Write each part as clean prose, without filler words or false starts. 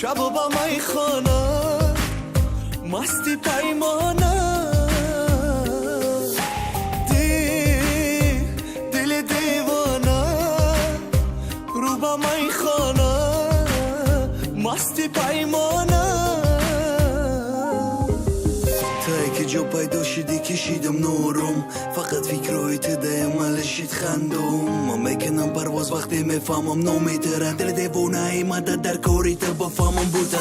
شب و با مای خانه مستی پیمانه دل دیوانه رو با مای خانه مستی پیمانه تا که جو پیدا شدی کشیدم نورم فقط فکرهای تو ملشید خندم ما میکنم پرواز وقتی میفهمم نومیتره دل دیوانه ایمده در کاری تو بفهمم بوده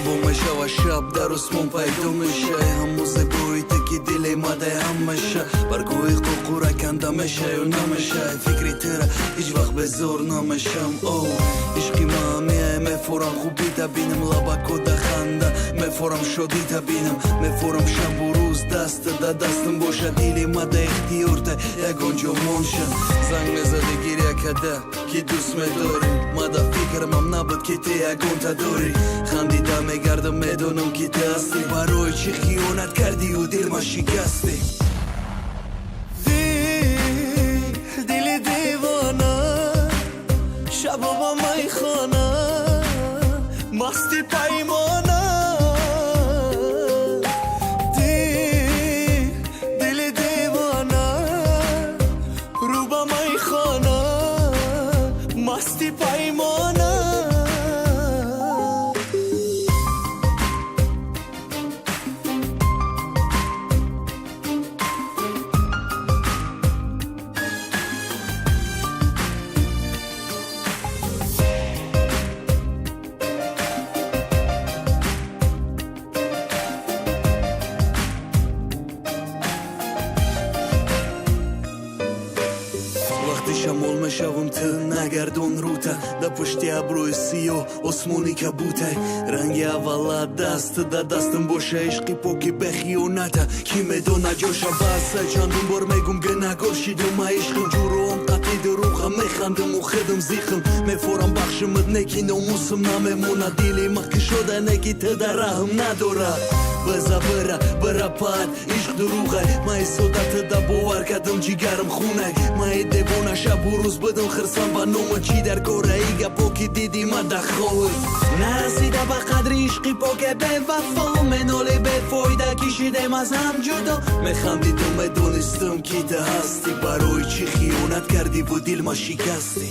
با میشه و شب در اسمون پیدا میشه همون زبایی تو که دل ایمده هم میشه برگوی قوقوره کنده میشه یا نمیشه فکری تره هیچ وقت به زور نمیشم او عشقی ما همیه میفورم خوبی تبینم لبکو ده خنده میفورم شدی تبینم میفورم شب و روز دست ده دستم باشه دیلی مده اختیار ته یکان جو منشن زنگ میزده گیریه کده که دوست میداری مده فکرم هم نبود که تی یکان تا داری خندیده میگردم میدونم که تی هستی برای چی خیانت کردی و دل ما شکستی دل دیوانه شب و با مای خانه مستی پیمانه دل دیوانه رو با مای خانه مستی پیمانه شمال میشوم تو نگردون روته در پشتی ابروی سیاه آسمونی که بوته رنگ اولا دست در دستم باشه عشقی پاکی به خیانته کی میدونه جاشه بسه چندون بار میگم گناهکار شیدم عشقم جورم قطعی دروغم میخندم و خدم زیخم میفورم بخشمت نکی ناموسم نمیمونه دیلی مخی شده نکی تو در رحم نداره بزا برا پاد عشق دروغه مای صدت دا باور کردم جیگرم خونه مای دیوانه شب و روز بدم خرسان با نوم چی در کاره ایگه پاکی دیدی ما دخواه نرسیده با قدر عشقی پاکه به وفا مناله به فایده کشیدم از هم جدا میخندیدم میدونستم کی تو هستی برای چی خیانت کردی و دل ما شکستی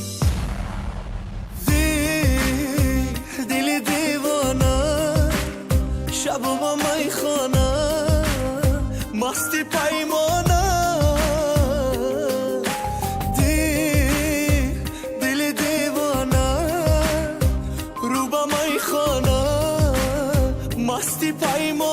دل دیوانه شب و با مای خانه مستی پیمانه دل دیوانه رو با مای خانه مستی پیمانه